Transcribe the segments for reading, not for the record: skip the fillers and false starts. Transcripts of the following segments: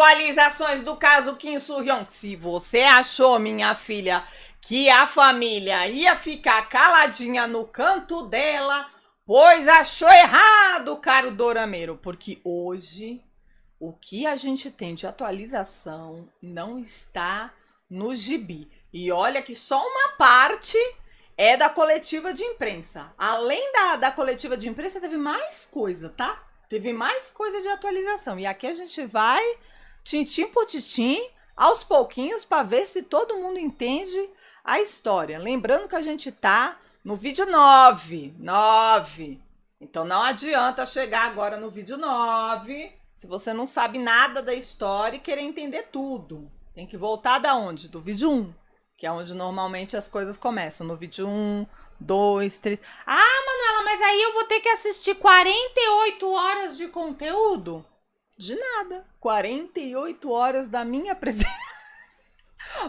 atualizações do caso Kim Soo-hyun. Se você achou, minha filha, que a família ia ficar caladinha no canto dela, pois achou errado, caro dorameiro, porque hoje o que a gente tem de atualização não está no gibi. E olha que só uma parte é da coletiva de imprensa. Além da coletiva de imprensa, teve mais coisa, tá? Teve mais coisa de atualização. E aqui a gente vai, tintim por tintim, aos pouquinhos, para ver se todo mundo entende a história. Lembrando que a gente tá no vídeo 9. Então não adianta chegar agora no vídeo 9 se você não sabe nada da história e querer entender tudo. Tem que voltar da onde? Do vídeo 1, que é onde normalmente as coisas começam. No vídeo 1, 2, 3... Ah, Manuela, mas aí eu vou ter que assistir 48 horas de conteúdo? De nada. 48 horas da minha presença.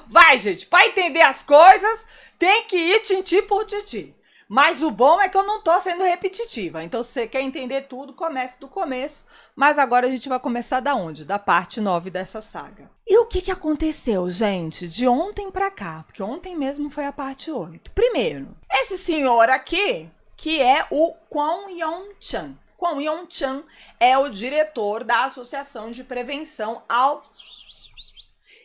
Vai, gente, para entender as coisas, tem que ir tintim por tintim. Mas o bom é que eu não tô sendo repetitiva. Então, se você quer entender tudo, comece do começo. Mas agora a gente vai começar da onde? Da parte 9 dessa saga. E o que aconteceu, gente, de ontem pra cá? Porque ontem mesmo foi a parte 8. Primeiro, esse senhor aqui, que é o Kwon Yeon-chan. Kwon Yeon-chan é o diretor da Associação de Prevenção ao...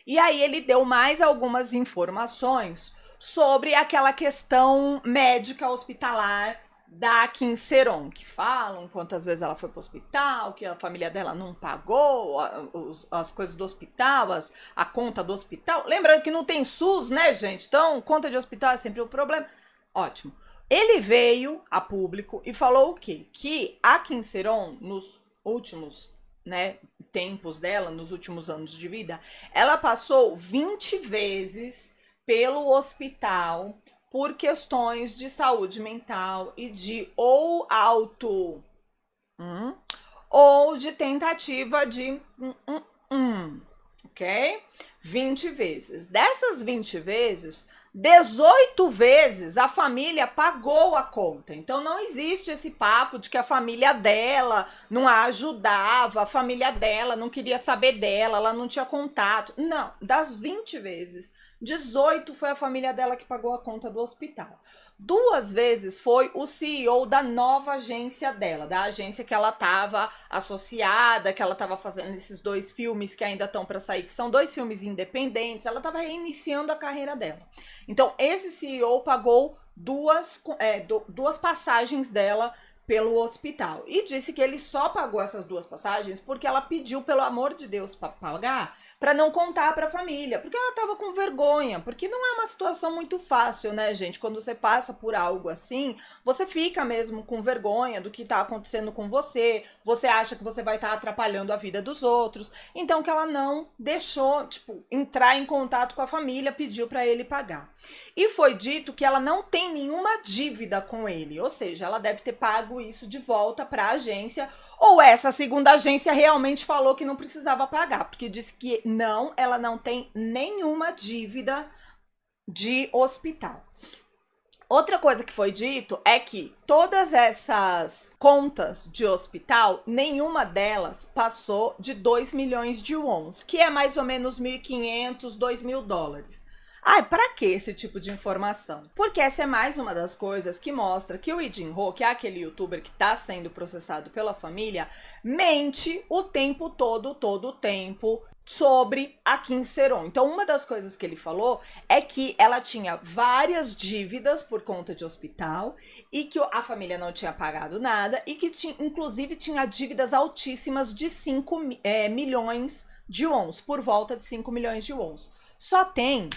E aí ele deu mais algumas informações sobre aquela questão médica hospitalar da Kim Sae-ron, que falam quantas vezes ela foi para o hospital, que a família dela não pagou as coisas do hospital, a conta do hospital. Lembrando que não tem SUS, né, gente? Então, conta de hospital é sempre um problema. Ótimo. Ele veio a público e falou o quê? Que a Kim Sae-ron, nos últimos tempos dela, nos últimos anos de vida, ela passou 20 vezes pelo hospital por questões de saúde mental e de ou de tentativa de ok? 20 vezes. Dessas 20 vezes, 18 vezes a família pagou a conta. Então não existe esse papo de que a família dela não a ajudava, a família dela não queria saber dela, ela não tinha contato. Não, das 20 vezes, 18 foi a família dela que pagou a conta do hospital. 2 vezes foi o CEO da nova agência dela, da agência que ela estava associada, que ela estava fazendo esses 2 filmes que ainda estão para sair, que são 2 filmes independentes. Ela estava reiniciando a carreira dela. Então, esse CEO pagou duas passagens dela pelo hospital. E disse que ele só pagou essas 2 passagens porque ela pediu, pelo amor de Deus, para pagar, para não contar para a família. Porque ela estava com vergonha. Porque não é uma situação muito fácil, né, gente? Quando você passa por algo assim, você fica mesmo com vergonha do que está acontecendo com você. Você acha que você vai estar atrapalhando a vida dos outros. Então, que ela não deixou, entrar em contato com a família, pediu para ele pagar. E foi dito que ela não tem nenhuma dívida com ele. Ou seja, ela deve ter pago isso de volta para a agência, ou essa segunda agência realmente falou que não precisava pagar, porque disse que não, ela não tem nenhuma dívida de hospital. Outra coisa que foi dito é que todas essas contas de hospital, nenhuma delas passou de 2 milhões de wons, que é mais ou menos 1.500, 2.000 dólares. Ai, pra que esse tipo de informação? Porque essa é mais uma das coisas que mostra que o Lee Jin-ho, que é aquele youtuber que tá sendo processado pela família, mente o tempo todo o tempo sobre a Kim Sae-ron. Então, uma das coisas que ele falou é que ela tinha várias dívidas por conta de hospital e que a família não tinha pagado nada e que inclusive tinha dívidas altíssimas de 5 milhões de wons, por volta de 5 milhões de wons. Só tem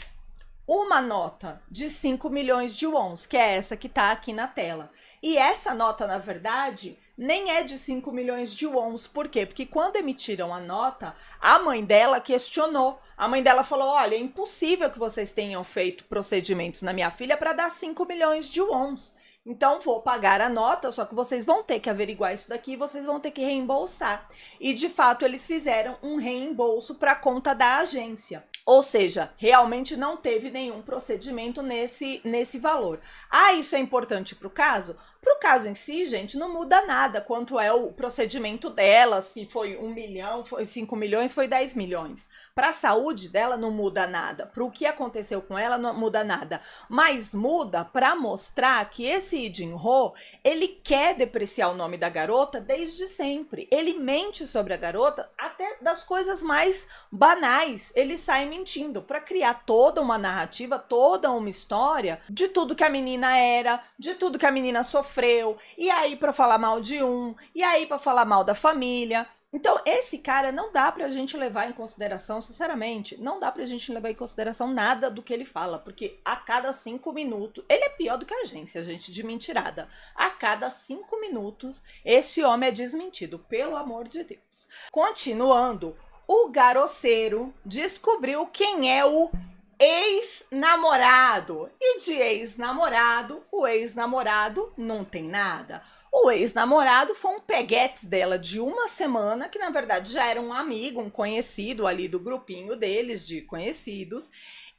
uma nota de 5 milhões de wons, que é essa que tá aqui na tela. E essa nota, na verdade, nem é de 5 milhões de wons. Por quê? Porque quando emitiram a nota, a mãe dela questionou. A mãe dela falou, olha, é impossível que vocês tenham feito procedimentos na minha filha para dar 5 milhões de wons. Então, vou pagar a nota, só que vocês vão ter que averiguar isso daqui, vocês vão ter que reembolsar. E, de fato, eles fizeram um reembolso para a conta da agência. Ou seja, realmente não teve nenhum procedimento nesse valor. Ah, isso é importante para o caso? Pro caso em si, gente, não muda nada quanto é o procedimento dela, se foi 1 milhão, foi 5 milhões, foi 10 milhões. Pra saúde dela não muda nada, pro que aconteceu com ela não muda nada, mas muda pra mostrar que esse Lee Jin-ho, ele quer depreciar o nome da garota desde sempre. Ele mente sobre a garota até das coisas mais banais. Ele sai mentindo pra criar toda uma narrativa, toda uma história de tudo que a menina era, de tudo que a menina sofreu, e aí pra falar mal de um, e aí pra falar mal da família. Então, esse cara não dá pra gente levar em consideração, sinceramente, não dá pra gente levar em consideração nada do que ele fala, porque a cada 5 minutos, ele é pior do que a agência, gente, de mentirada. A cada 5 minutos, esse homem é desmentido, pelo amor de Deus. Continuando, o garoceiro descobriu quem é o ex-namorado. E de ex-namorado, o ex-namorado não tem nada. O ex-namorado foi um peguetes dela de 1 semana, que na verdade já era um amigo, um conhecido ali do grupinho deles, de conhecidos.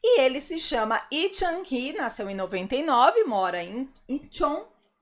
E ele se chama Lee Chang-hee, nasceu em 99, mora em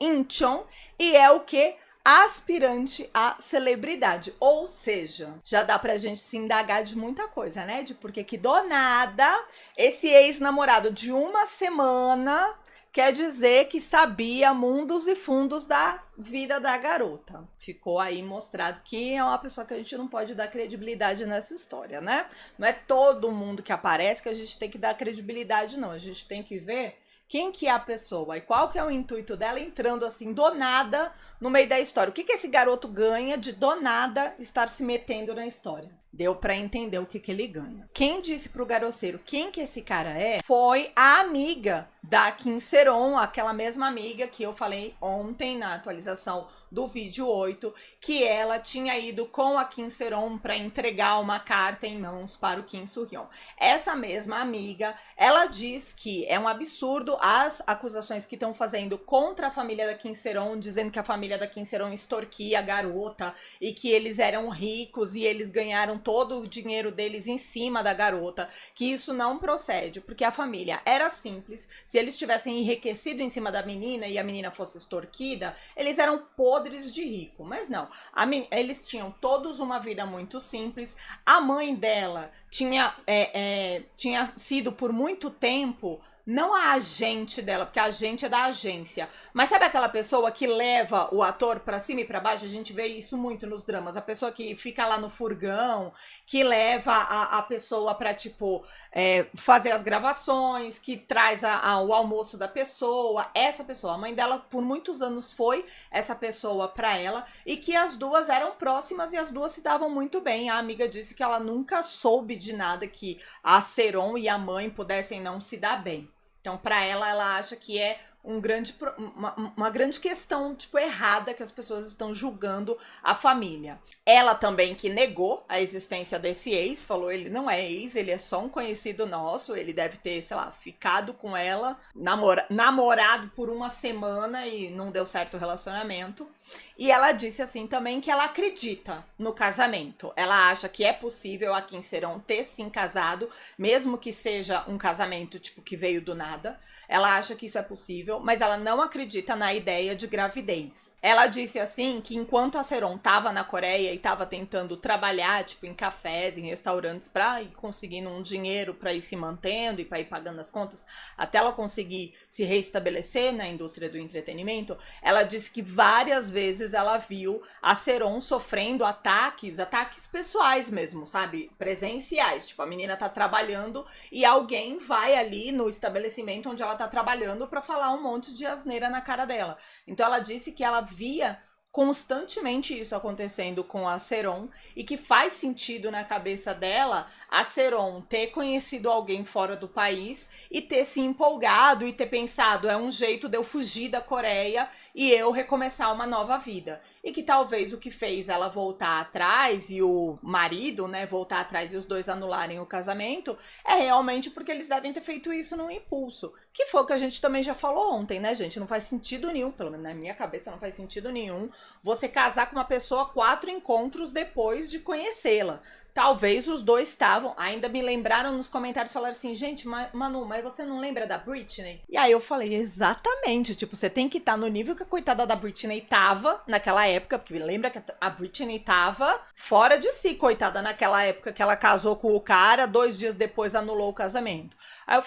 Incheon, e é o quê? Aspirante à celebridade, ou seja, já dá pra gente se indagar de muita coisa, né? De porque que do nada esse ex-namorado de 1 semana quer dizer que sabia mundos e fundos da vida da garota. Ficou aí mostrado que é uma pessoa que a gente não pode dar credibilidade nessa história, né? Não é todo mundo que aparece que a gente tem que dar credibilidade, não. A gente tem que ver quem que é a pessoa e qual que é o intuito dela entrando assim do nada no meio da história. O que que esse garoto ganha de do nada estar se metendo na história? Deu pra entender o que que ele ganha. Quem disse pro garoceiro quem que esse cara é foi a amiga da Kim Seron, aquela mesma amiga que eu falei ontem na atualização do vídeo 8, que ela tinha ido com a Kim Seron para entregar uma carta em mãos para o Kim Soo-hyun. Essa mesma amiga, ela diz que é um absurdo as acusações que estão fazendo contra a família da Kim Seron, dizendo que a família da Kim Seron extorquia a garota e que eles eram ricos e eles ganharam todo o dinheiro deles em cima da garota, que isso não procede, porque a família era simples. Se eles tivessem enriquecido em cima da menina e a menina fosse extorquida, eles eram podres de rico, mas não. Eles tinham todos uma vida muito simples. A mãe dela tinha sido por muito tempo não a agente dela, porque a agente é da agência, mas sabe aquela pessoa que leva o ator pra cima e pra baixo? A gente vê isso muito nos dramas, a pessoa que fica lá no furgão, que leva a pessoa pra, tipo, fazer as gravações, que traz o almoço da pessoa. Essa pessoa, a mãe dela por muitos anos foi essa pessoa pra ela, e que as duas eram próximas e as duas se davam muito bem. A amiga disse que ela nunca soube de nada que a Seron e a mãe pudessem não se dar bem. Então, para ela acha que é uma grande questão, tipo, errada, que as pessoas estão julgando a família. Ela também que negou a existência desse ex, falou, ele não é ex, ele é só um conhecido nosso, ele deve ter, sei lá, ficado com ela, namorado por 1 semana e não deu certo o relacionamento. E ela disse assim também que ela acredita no casamento. Ela acha que é possível a Kim Seron ter sim casado, mesmo que seja um casamento tipo que veio do nada. Ela acha que isso é possível, mas ela não acredita na ideia de gravidez. Ela disse assim que enquanto a Seron tava na Coreia e tava tentando trabalhar, tipo, em cafés, em restaurantes, pra ir conseguindo um dinheiro pra ir se mantendo e pra ir pagando as contas, até ela conseguir se reestabelecer na indústria do entretenimento, ela disse que várias vezes ela viu a Seron sofrendo ataques pessoais mesmo, sabe? Presenciais. Tipo, a menina tá trabalhando e alguém vai ali no estabelecimento onde ela tá trabalhando pra falar um monte de asneira na cara dela. Então ela disse que ela via constantemente isso acontecendo com a Seron e que faz sentido na cabeça dela a Seron ter conhecido alguém fora do país e ter se empolgado e ter pensado, é um jeito de eu fugir da Coreia e eu recomeçar uma nova vida. E que talvez o que fez ela voltar atrás e o marido, né, voltar atrás e os dois anularem o casamento é realmente porque eles devem ter feito isso num impulso. Que foi o que a gente também já falou ontem, né, gente? Não faz sentido nenhum, pelo menos na minha cabeça não faz sentido nenhum você casar com uma pessoa 4 encontros depois de conhecê-la. Talvez os dois estavam, ainda me lembraram nos comentários, falaram assim, gente, Manu, mas você não lembra da Britney? E aí eu falei, exatamente, tipo, você tem que estar no nível que a coitada da Britney tava naquela época, porque lembra que a Britney tava fora de si, coitada, naquela época que ela casou com o cara, 2 dias depois anulou o casamento. Aí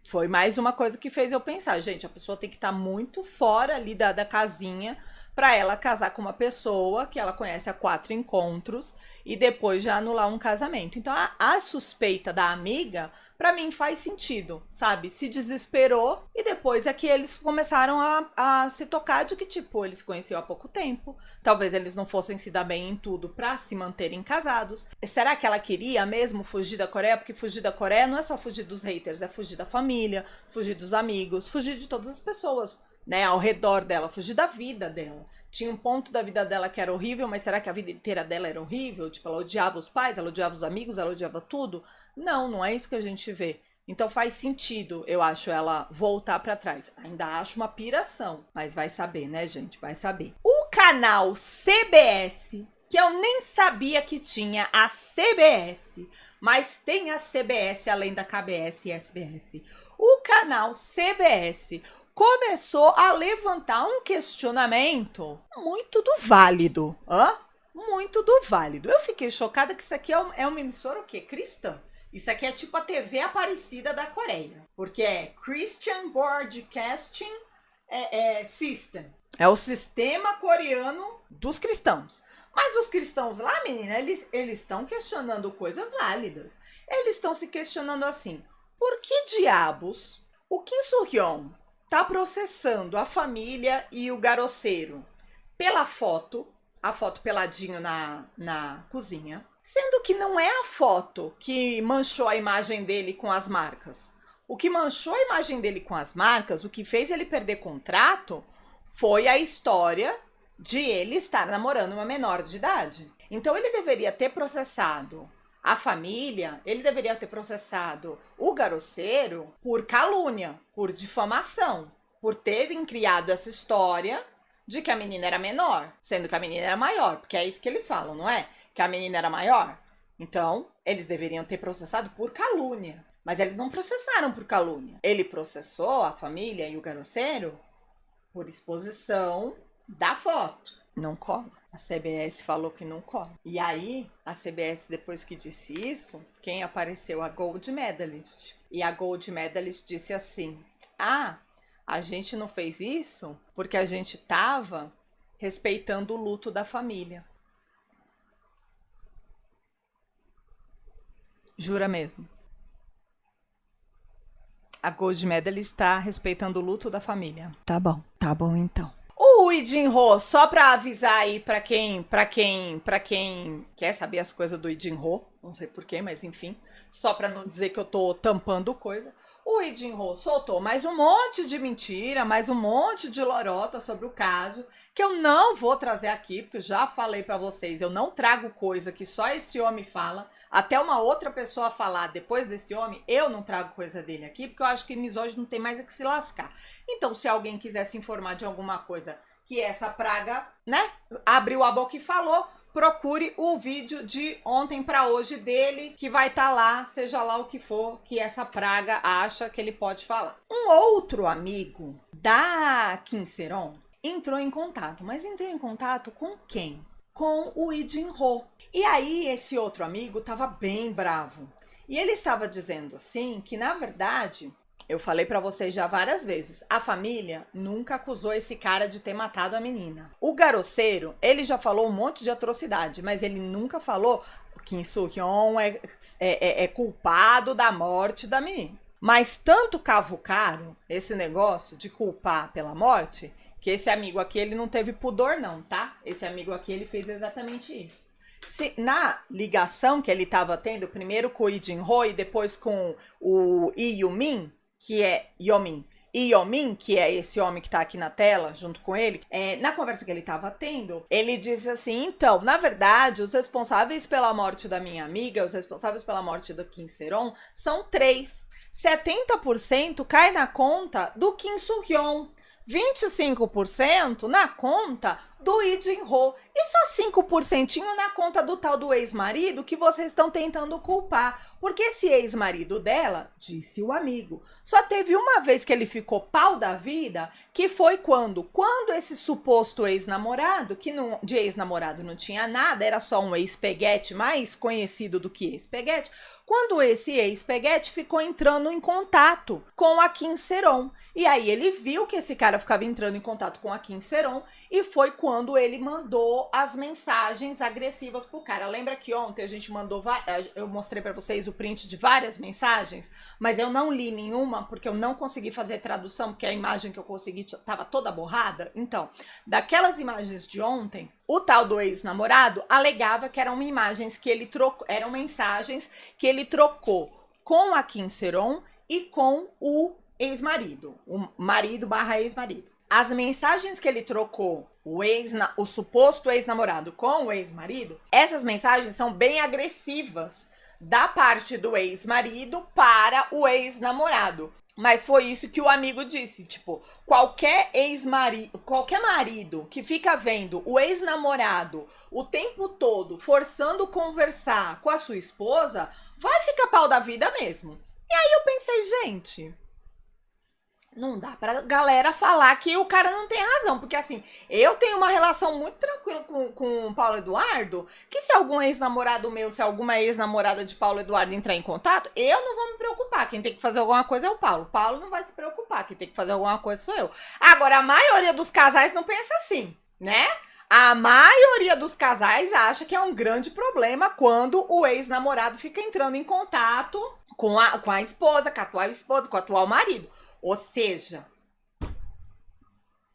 foi mais uma coisa que fez eu pensar, gente, a pessoa tem que estar muito fora ali da casinha para ela casar com uma pessoa que ela conhece há 4 encontros e depois já anular um casamento. Então a suspeita da amiga, para mim faz sentido, sabe? Se desesperou e depois é que eles começaram a se tocar de que, tipo, eles se conheciam há pouco tempo, talvez eles não fossem se dar bem em tudo para se manterem casados. Será que ela queria mesmo fugir da Coreia? Porque fugir da Coreia não é só fugir dos haters, é fugir da família, fugir dos amigos, fugir de todas as pessoas, né, ao redor dela, fugir da vida dela. Tinha um ponto da vida dela que era horrível, mas será que a vida inteira dela era horrível? Tipo, ela odiava os pais, ela odiava os amigos, ela odiava tudo? Não, não é isso que a gente vê. Então faz sentido, eu acho, ela voltar pra trás. Ainda acho uma piração, mas vai saber, né, gente? Vai saber. O canal CBS, que eu nem sabia que tinha a CBS, mas tem a CBS além da KBS e SBS. O canal CBS começou a levantar um questionamento muito do válido. Muito do válido. Eu fiquei chocada que isso aqui é uma emissora o quê? Cristã. Isso aqui é tipo a TV Aparecida da Coreia. Porque é Christian Broadcasting System. É o sistema coreano dos cristãos. Mas os cristãos lá, menina, eles estão questionando coisas válidas. Eles estão se questionando assim, por que diabos o Kim Soo-hyun tá processando a família e o garoceiro pela foto, a foto peladinho na cozinha, sendo que não é a foto que manchou a imagem dele com as marcas. O que manchou a imagem dele com as marcas, o que fez ele perder contrato, foi a história de ele estar namorando uma menor de idade. Então ele deveria ter processado a família, ele deveria ter processado o garoceiro por calúnia, por difamação, por terem criado essa história de que a menina era menor, sendo que a menina era maior, porque é isso que eles falam, não é? Que a menina era maior. Então, eles deveriam ter processado por calúnia, mas eles não processaram por calúnia. Ele processou a família e o garoceiro por exposição da foto. Não cola. A CBS falou que não cola. E aí, a CBS, depois que disse isso, quem apareceu? A Gold Medalist. E a Gold Medalist disse assim, a gente não fez isso porque a gente tava respeitando o luto da família. Jura mesmo? A Gold Medalist está respeitando o luto da família. Tá bom então. O Lee Jin-ho, só pra avisar aí pra quem quer saber as coisas do Lee Jin-ho, não sei porquê, mas enfim, só pra não dizer que eu tô tampando coisa, o Lee Jin-ho soltou mais um monte de mentira, mais um monte de lorota sobre o caso, que eu não vou trazer aqui, porque eu já falei pra vocês, eu não trago coisa que só esse homem fala, até uma outra pessoa falar depois desse homem, eu não trago coisa dele aqui, porque eu acho que misógino não tem mais é que se lascar. Então, se alguém quiser se informar de alguma coisa que essa praga, né, abriu a boca e falou, procure o vídeo de ontem para hoje dele, que vai estar lá, seja lá o que for que essa praga acha que ele pode falar. Um outro amigo da Kim Seron entrou em contato, mas entrou em contato com quem? Com o Lee Jin-ho. E aí esse outro amigo estava bem bravo. E ele estava dizendo assim que, na verdade, eu falei pra vocês já várias vezes, a família nunca acusou esse cara de ter matado a menina. O garoceiro, ele já falou um monte de atrocidade, mas ele nunca falou que Kim Soo-hyun é culpado da morte da menina. Mas tanto cavucaram esse negócio de culpar pela morte, que esse amigo aqui, ele não teve pudor não, tá? Esse amigo aqui, ele fez exatamente isso. Na ligação que ele estava tendo, primeiro com o Lee Jin-ho e depois com o Lee Yoo-min, que é Yoo-min, que é esse homem que tá aqui na tela, junto com ele, na conversa que ele tava tendo, ele disse assim, então, na verdade, os responsáveis pela morte da minha amiga, os responsáveis pela morte do Kim Seron, são 3. 70% cai na conta do Kim Soo-hyun. 25% na conta do Lee Jin-ho. E só 5% na conta do tal do ex-marido que vocês estão tentando culpar. Porque esse ex-marido dela, disse o amigo, só teve uma vez que ele ficou pau da vida, que foi quando esse suposto ex-namorado, que não, de ex-namorado não tinha nada, era só um ex-peguete, mais conhecido do que ex-peguete, quando esse ex-peguete ficou entrando em contato com a Kim Seron. E aí ele viu que esse cara ficava entrando em contato com a Kim Seron e foi quando ele mandou as mensagens agressivas pro cara. Lembra que ontem a gente mandou, eu mostrei pra vocês o print de várias mensagens, mas eu não li nenhuma porque eu não consegui fazer tradução, porque a imagem que eu consegui tava toda borrada. Então, daquelas imagens de ontem, o tal do ex-namorado alegava que eram imagens que ele trocou, eram mensagens que ele trocou com a Kim Seron e com o ex-marido, o marido / ex-marido. As mensagens que ele trocou, o suposto ex-namorado com o ex-marido, essas mensagens são bem agressivas da parte do ex-marido para o ex-namorado. Mas foi isso que o amigo disse, tipo, qualquer marido que fica vendo o ex-namorado o tempo todo forçando conversar com a sua esposa, vai ficar pau da vida mesmo. E aí eu pensei, gente, não dá pra galera falar que o cara não tem razão, porque assim, eu tenho uma relação muito tranquila com o Paulo Eduardo, que se algum ex-namorado meu, se alguma ex-namorada de Paulo Eduardo entrar em contato, eu não vou me preocupar, quem tem que fazer alguma coisa é o Paulo não vai se preocupar, quem tem que fazer alguma coisa sou eu. Agora, a maioria dos casais não pensa assim, né? A maioria dos casais acha que é um grande problema quando o ex-namorado fica entrando em contato com a esposa, com a atual esposa, com o atual marido. Ou seja,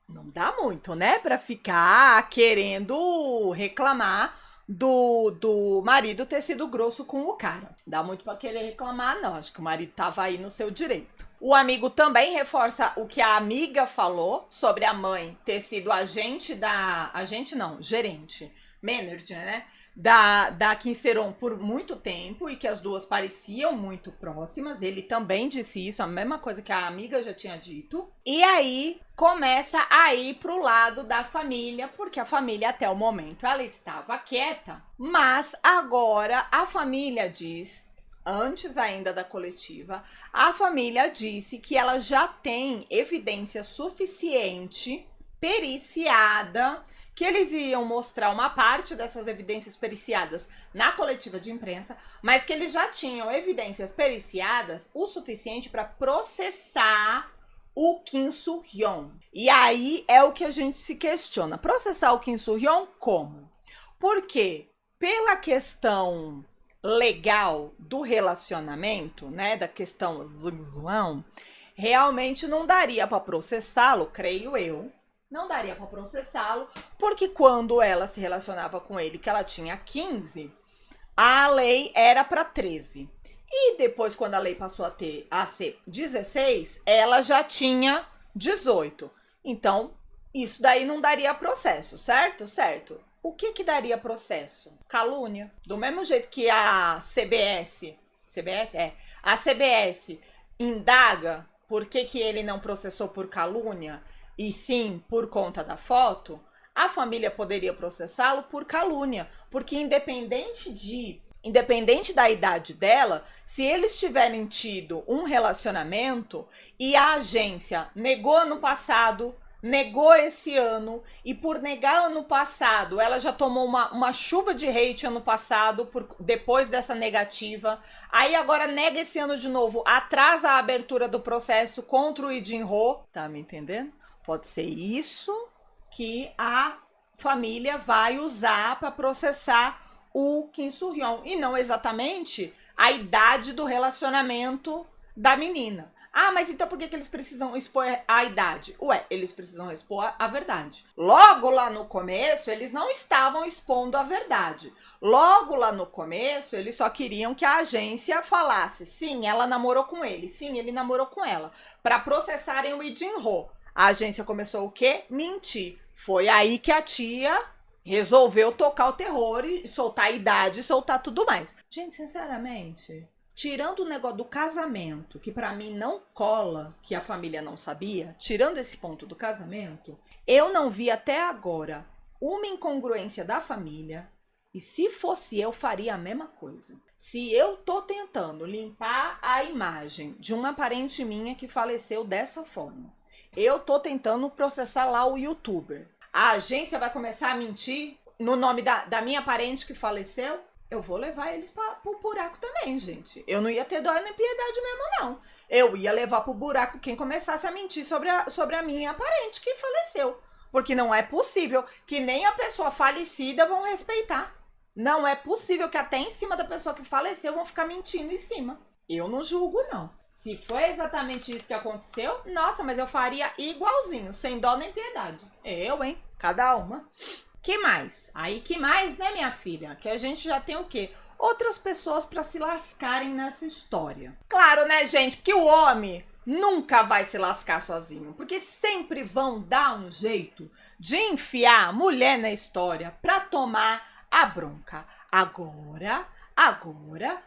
não dá muito, né? Pra ficar querendo reclamar do marido ter sido grosso com o cara. Dá muito pra querer reclamar, não. Acho que o marido tava aí no seu direito. O amigo também reforça o que a amiga falou sobre a mãe ter sido gerente, manager, né? Da Kim Seron por muito tempo e que as duas pareciam muito próximas. Ele também disse isso, a mesma coisa que a amiga já tinha dito. E aí começa a ir pro lado da família, porque a família até o momento ela estava quieta, mas agora a família diz, antes ainda da coletiva, a família disse que ela já tem evidência suficiente, periciada, que eles iam mostrar uma parte dessas evidências periciadas na coletiva de imprensa, mas que eles já tinham evidências periciadas o suficiente para processar o Kim Soo-hyun. E aí é o que a gente se questiona. Processar o Kim Soo-hyun como? Porque pela questão legal do relacionamento, né, da questão sexual, realmente não daria para processá-lo, creio eu. Não daria para processá-lo, porque quando ela se relacionava com ele, que ela tinha 15, a lei era para 13. E depois, quando a lei passou a ser 16, ela já tinha 18. Então, isso daí não daria processo, certo? Certo. O que daria processo? Calúnia. Do mesmo jeito que a a CBS indaga por que ele não processou por calúnia, e sim por conta da foto, a família poderia processá-lo por calúnia, porque independente da idade dela, se eles tiverem tido um relacionamento e a agência negou ano passado, negou esse ano, e por negar ano passado, ela já tomou uma chuva de hate ano passado, depois dessa negativa, aí agora nega esse ano de novo, atrasa a abertura do processo contra o Lee Jin-ho, tá me entendendo? Pode ser isso que a família vai usar para processar o Kim Soo-hyun, e não exatamente a idade do relacionamento da menina. Ah, mas então por que eles precisam expor a idade? Ué, eles precisam expor a verdade. Logo lá no começo, eles não estavam expondo a verdade. Logo lá no começo, eles só queriam que a agência falasse, sim, ela namorou com ele, sim, ele namorou com ela, para processarem o Lee Jin-ho. A agência começou o quê? Mentir. Foi aí que a tia resolveu tocar o terror e soltar a idade, e soltar tudo mais. Gente, sinceramente, tirando o negócio do casamento, que pra mim não cola, que a família não sabia, tirando esse ponto do casamento, eu não vi até agora uma incongruência da família. E se fosse eu, faria a mesma coisa. Se eu tô tentando limpar a imagem de uma parente minha que faleceu dessa forma, eu tô tentando processar lá o youtuber. A agência vai começar a mentir no nome da minha parente que faleceu? Eu vou levar eles pro buraco também, gente. Eu não ia ter dó nem piedade mesmo, não. Eu ia levar pro buraco quem começasse a mentir sobre a minha parente que faleceu. Porque não é possível que nem a pessoa falecida vão respeitar. Não é possível que até em cima da pessoa que faleceu vão ficar mentindo em cima. Eu não julgo, não. Se foi exatamente isso que aconteceu, nossa, mas eu faria igualzinho, sem dó nem piedade. Eu, hein? Cada uma. Que mais? Aí que mais, né, minha filha? Que a gente já tem o quê? Outras pessoas para se lascarem nessa história. Claro, né, gente? Porque o homem nunca vai se lascar sozinho. Porque sempre vão dar um jeito de enfiar a mulher na história para tomar a bronca. Agora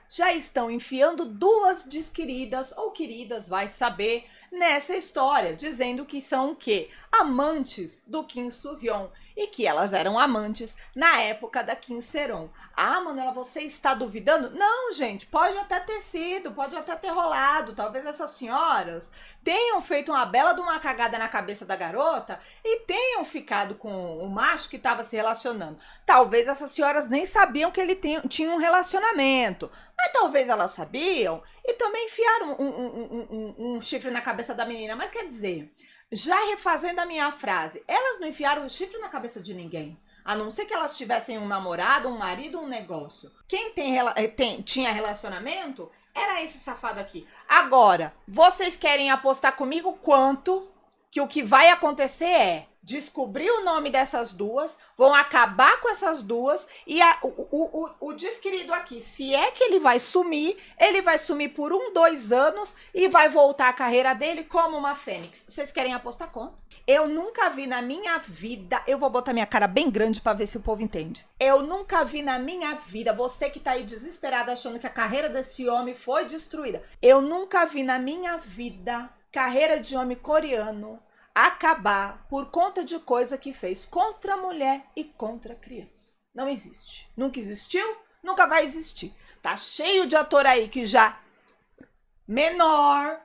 já estão enfiando duas desqueridas ou queridas, vai saber, nessa história, dizendo que são o quê? Amantes do Kim Soo-hyun e que elas eram amantes na época da Kim Sae-ron. Ah, Manuela, você está duvidando? Não, gente, pode até ter sido, pode até ter rolado. Talvez essas senhoras tenham feito uma bela de uma cagada na cabeça da garota e tenham ficado com o macho que estava se relacionando. Talvez essas senhoras nem sabiam que ele tinha um relacionamento, mas talvez elas sabiam e também enfiaram um chifre na cabeça da menina. Mas quer dizer, já refazendo a minha frase, elas não enfiaram o chifre na cabeça de ninguém. A não ser que elas tivessem um namorado, um marido, um negócio. Quem tinha relacionamento era esse safado aqui. Agora, vocês querem apostar comigo quanto que o que vai acontecer é descobrir o nome dessas duas, vão acabar com essas duas e o desquerido aqui, se é que ele vai sumir por 2 anos e vai voltar a carreira dele como uma fênix. Vocês querem apostar quanto? Eu nunca vi na minha vida, eu vou botar minha cara bem grande pra ver se o povo entende. Eu nunca vi na minha vida, você que tá aí desesperada achando que a carreira desse homem foi destruída. Eu nunca vi na minha vida carreira de homem coreano acabar por conta de coisa que fez contra a mulher e contra a criança. Não existe. Nunca existiu, nunca vai existir. Tá cheio de ator aí que já menor,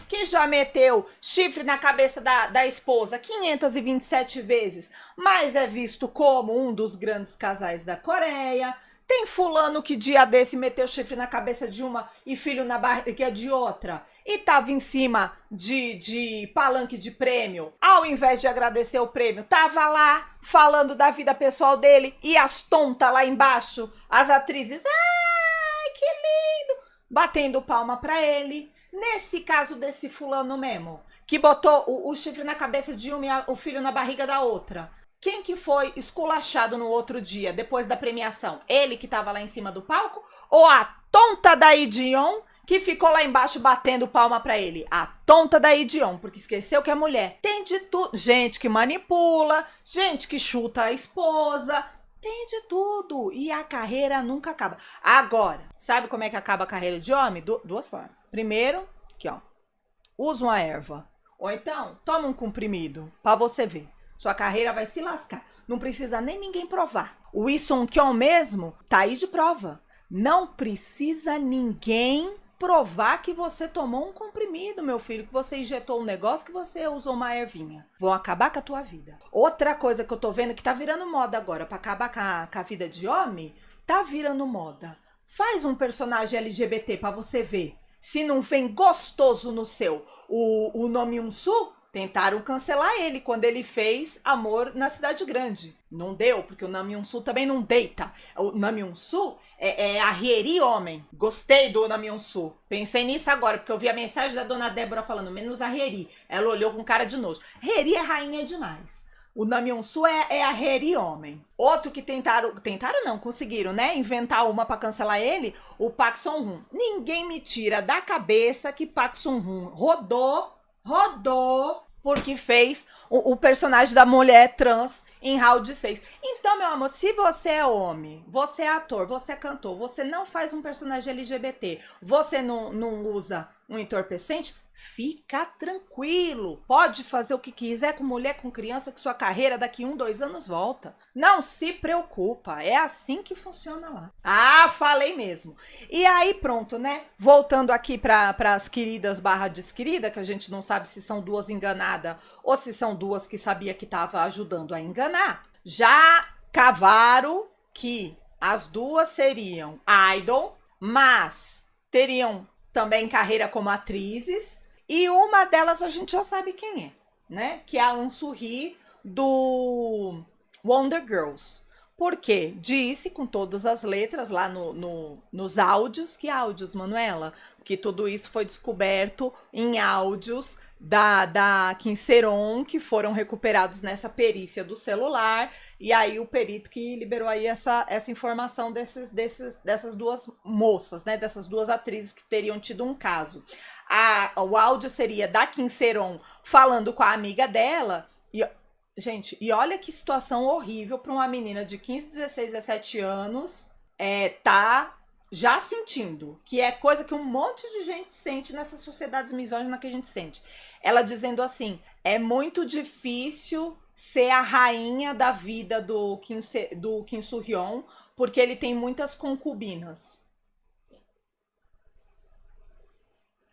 que já meteu chifre na cabeça da esposa 527 vezes, mas é visto como um dos grandes casais da Coreia. Tem fulano que dia desse meteu chifre na cabeça de uma e filho na barriga de outra e tava em cima de palanque de prêmio. Ao invés de agradecer o prêmio, tava lá falando da vida pessoal dele e as tontas lá embaixo, as atrizes, ai, que lindo, batendo palma pra ele. Nesse caso desse fulano mesmo, que botou o chifre na cabeça de uma e o filho na barriga da outra, quem que foi esculachado no outro dia, depois da premiação? Ele que tava lá em cima do palco? Ou a tonta da Idion, que ficou lá embaixo batendo palma pra ele? A tonta da Idion, porque esqueceu que é mulher. Tem de tudo. Gente que manipula, gente que chuta a esposa, tem de tudo. E a carreira nunca acaba. Agora, sabe como é que acaba a carreira de homem? Duas formas. Primeiro, aqui ó, usa uma erva. Ou então, toma um comprimido, pra você ver. Sua carreira vai se lascar. Não precisa nem ninguém provar. O Lee Sung-kyun mesmo tá aí de prova. Não precisa ninguém provar que você tomou um comprimido, meu filho, que você injetou um negócio, que você usou uma ervinha. Vão acabar com a tua vida. Outra coisa que eu tô vendo que tá virando moda agora, pra acabar com a vida de homem, tá virando moda. Faz um personagem LGBT pra você ver se não vem gostoso no seu. O Namjoon tentaram cancelar ele quando ele fez Amor na Cidade Grande. Não deu, porque o Namjoon também não deita. O Namjoon é a Hyeri homem. Gostei do Namjoon. Pensei nisso agora, porque eu vi a mensagem da dona Débora falando, menos a Hyeri. Ela olhou com cara de nojo. Hyeri é rainha demais. O Namjoon é a Hyeri homem. Outro que tentaram não, conseguiram, né? Inventar uma pra cancelar ele, o Park Sung-hoon. Ninguém me tira da cabeça que Park Sung-hoon rodou porque fez o personagem da mulher trans em Round 6. Então, meu amor, se você é homem, você é ator, você é cantor, você não faz um personagem LGBT, você não usa um entorpecente, fica tranquilo, pode fazer o que quiser com mulher, com criança, que sua carreira daqui 2 anos volta. Não se preocupa, é assim que funciona lá. Ah, falei mesmo. E aí pronto, né? Voltando aqui para as queridas barra desquerida, que a gente não sabe se são duas enganadas ou se são duas que sabia que estava ajudando a enganar. Já cavaram que as duas seriam idol, mas teriam também carreira como atrizes. E uma delas a gente já sabe quem é, né? Que é a Anne-Sophie do Wonder Girls. Porque disse com todas as letras lá nos áudios. Que áudios, Manuela? Que tudo isso foi descoberto em áudios da Kim Seron, que foram recuperados nessa perícia do celular. E aí o perito que liberou aí essa informação dessas duas moças, né? Dessas duas atrizes que teriam tido um caso. O áudio seria da Kim Seron falando com a amiga dela. E, gente, e olha que situação horrível para uma menina de 15, 16, 17 anos tá já sentindo, que é coisa que um monte de gente sente nessas sociedades misóginas que a gente sente. Ela dizendo assim, é muito difícil ser a rainha da vida do Kim Soo-hyun, porque ele tem muitas concubinas.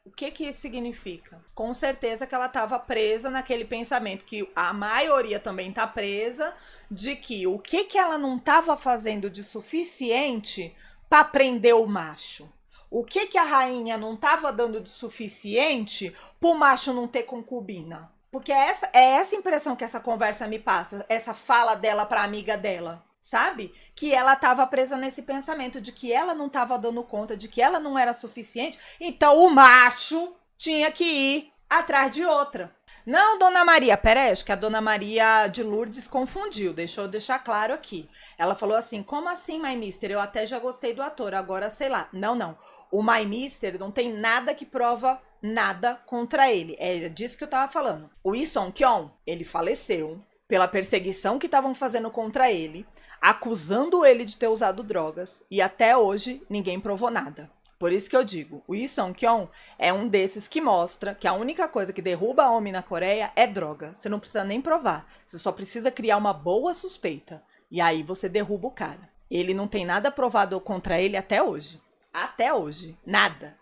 O que isso significa? Com certeza que ela estava presa naquele pensamento, que a maioria também está presa, de que o que ela não estava fazendo de suficiente para prender o macho. O que a rainha não estava dando de suficiente para o macho não ter concubina. Porque é essa impressão que essa conversa me passa, essa fala dela para a amiga dela. Sabe? Que ela estava presa nesse pensamento de que ela não estava dando conta, de que ela não era suficiente, então o macho tinha que ir atrás de outra. Não, Dona Maria, peraí, acho que a Dona Maria de Lourdes confundiu, deixou eu deixar claro aqui. Ela falou assim, como assim, My Mister? Eu até já gostei do ator, agora sei lá. Não. O My Mister não tem nada que prova nada contra ele. É disso que eu tava falando. O Lee Sung-kyun, ele faleceu pela perseguição que estavam fazendo contra ele, acusando ele de ter usado drogas, e até hoje ninguém provou nada. Por isso que eu digo, o Lee Sung-kyun é um desses que mostra que a única coisa que derruba homem na Coreia é droga. Você não precisa nem provar, você só precisa criar uma boa suspeita, e aí você derruba o cara. Ele não tem nada provado contra ele até hoje. Até hoje. Nada.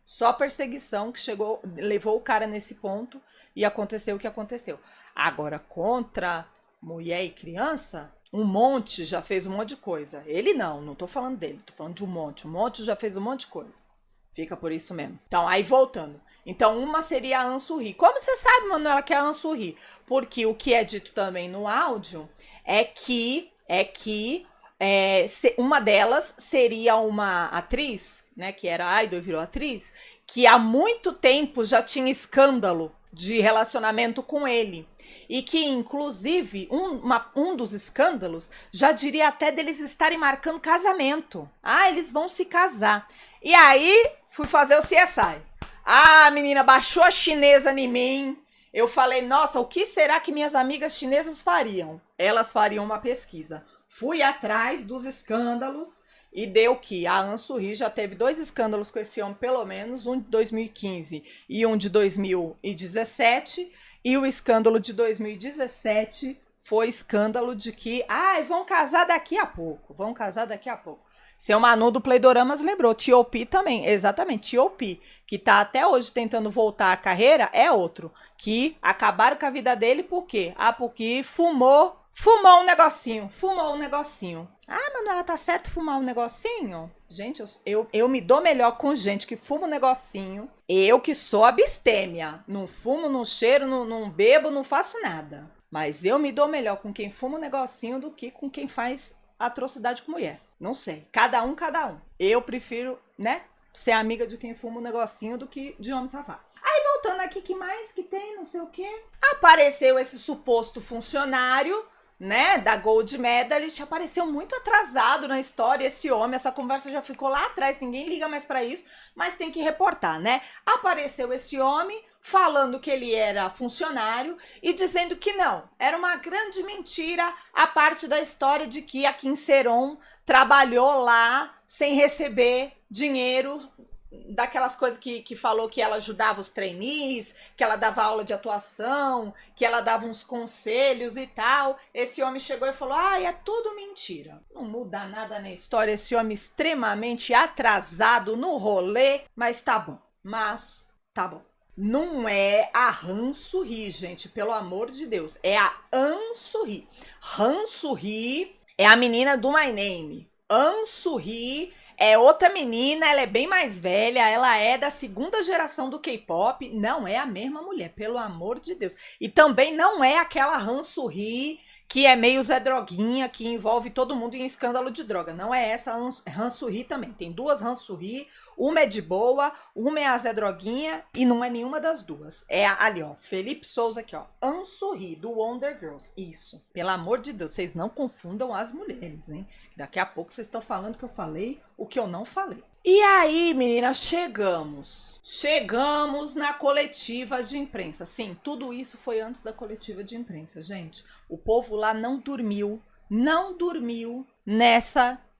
Só perseguição que levou o cara nesse ponto e aconteceu o que aconteceu. Agora, contra mulher e criança, um monte já fez um monte de coisa. Ele não tô falando dele, tô falando de um monte. Um monte já fez um monte de coisa. Fica por isso mesmo. Então, aí voltando. Então, uma seria a Anne-Sophie. Como você sabe, Manuela, que é a Anne-Sophie? Porque o que é dito também no áudio é que uma delas seria uma atriz, né, que era idol e virou atriz, que há muito tempo já tinha escândalo de relacionamento com ele. E que, inclusive, um dos escândalos já diria até deles estarem marcando casamento. Ah, eles vão se casar. E aí, fui fazer o CSI. Ah, menina, baixou a chinesa em mim. Eu falei, nossa, o que será que minhas amigas chinesas fariam? Elas fariam uma pesquisa. Fui atrás dos escândalos e deu que a Anne-Sophie já teve 2 escândalos com esse homem, pelo menos, um de 2015 e um de 2017. E o escândalo de 2017 foi escândalo de que, vão casar daqui a pouco. Seu Manu do Playdoramas lembrou, T.O.P. também, exatamente, T.O.P., que tá até hoje tentando voltar à carreira, é outro, que acabaram com a vida dele por quê? Porque fumou um negocinho. Ah, Manuela, tá certo fumar um negocinho? Gente, eu me dou melhor com gente que fuma um negocinho. Eu que sou abstêmia. Não fumo, não cheiro, não bebo, não faço nada. Mas eu me dou melhor com quem fuma um negocinho do que com quem faz atrocidade com mulher. Não sei. Cada um. Eu prefiro, né, ser amiga de quem fuma um negocinho do que de homem safado. Aí, voltando aqui, que mais que tem, não sei o quê. Apareceu esse suposto funcionário, né, da Gold Medalist, apareceu muito atrasado na história esse homem, essa conversa já ficou lá atrás, ninguém liga mais pra isso, mas tem que reportar, né? Apareceu esse homem falando que ele era funcionário e dizendo que não, era uma grande mentira a parte da história de que a Kim Seron trabalhou lá sem receber dinheiro daquelas coisas que falou que ela ajudava os trainees, que ela dava aula de atuação, que ela dava uns conselhos e tal. Esse homem chegou e falou, é tudo mentira. Não muda nada na história, esse homem extremamente atrasado no rolê, mas tá bom. Não é a Han Soo-hee, gente, pelo amor de Deus. É a An Soo-hee. Han Soo-hee é a menina do My Name. An Soo-hee é outra menina, ela é bem mais velha, ela é da segunda geração do K-pop, não é a mesma mulher, pelo amor de Deus. E também não é aquela Han Soo-hee que é meio Zé Droguinha, que envolve todo mundo em escândalo de droga. Não é essa Han Soo-hee também. Tem duas Han Soo-hee, uma é de boa, uma é a Zé Droguinha e não é nenhuma das duas. É ali, ó, Felipe Souza aqui, ó, An Soo-hee, do Wonder Girls. Isso. Pelo amor de Deus, vocês não confundam as mulheres, hein? Daqui a pouco vocês estão falando que eu falei o que eu não falei. E aí, meninas, chegamos na coletiva de imprensa. Sim, tudo isso foi antes da coletiva de imprensa, gente. O povo lá não dormiu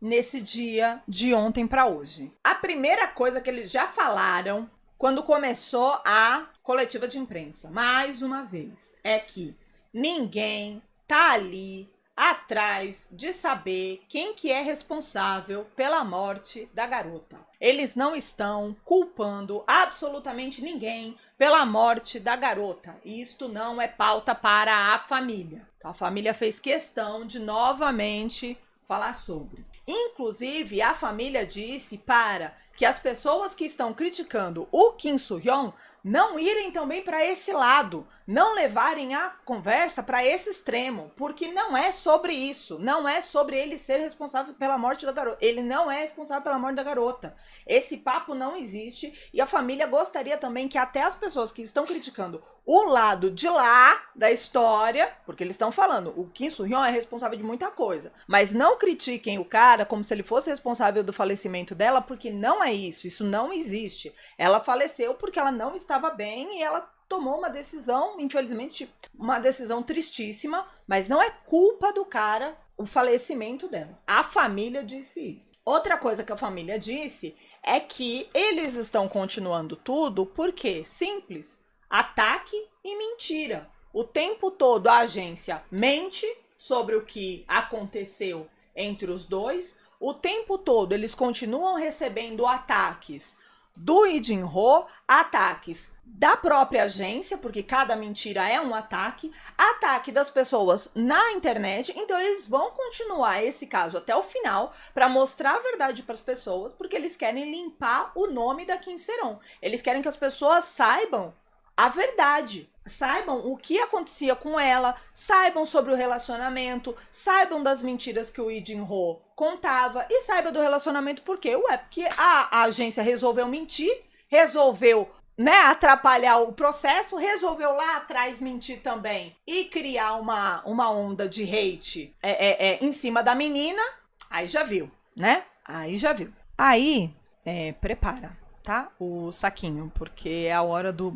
nesse dia de ontem para hoje. A primeira coisa que eles já falaram quando começou a coletiva de imprensa, mais uma vez, é que ninguém tá ali atrás de saber quem que é responsável pela morte da garota. Eles não estão culpando absolutamente ninguém pela morte da garota. Isto não é pauta para a família. Então, a família fez questão de novamente falar sobre. Inclusive, a família disse para que as pessoas que estão criticando o Kim Soo-hyun não irem também para esse lado, não levarem a conversa para esse extremo, porque não é sobre isso, não é sobre ele ser responsável pela morte da garota, ele não é responsável pela morte da garota, esse papo não existe, e a família gostaria também que até as pessoas que estão criticando o lado de lá da história, porque eles estão falando, o Kim Soo-hyun é responsável de muita coisa, mas não critiquem o cara como se ele fosse responsável do falecimento dela, porque não é isso não existe. Ela faleceu porque ela não estava bem e ela tomou uma decisão, infelizmente, uma decisão tristíssima, mas não é culpa do cara o falecimento dela. A família disse isso. Outra coisa que a família disse é que eles estão continuando tudo porque, simples, ataque e mentira. O tempo todo a agência mente sobre o que aconteceu entre os dois. O tempo todo eles continuam recebendo ataques do Lee Jin-ho, ataques da própria agência, porque cada mentira é um ataque das pessoas na internet. Então eles vão continuar esse caso até o final para mostrar a verdade para as pessoas, porque eles querem limpar o nome da Kim Sae-ron. Eles querem que as pessoas saibam a verdade, saibam o que acontecia com ela, saibam sobre o relacionamento, saibam das mentiras que o Lee Jin-ho contava e saiba do relacionamento porque a agência resolveu mentir, resolveu, atrapalhar o processo, resolveu lá atrás mentir também e criar uma onda de hate em cima da menina. Aí já viu, né? Aí, prepara, tá? O saquinho, porque é a hora do...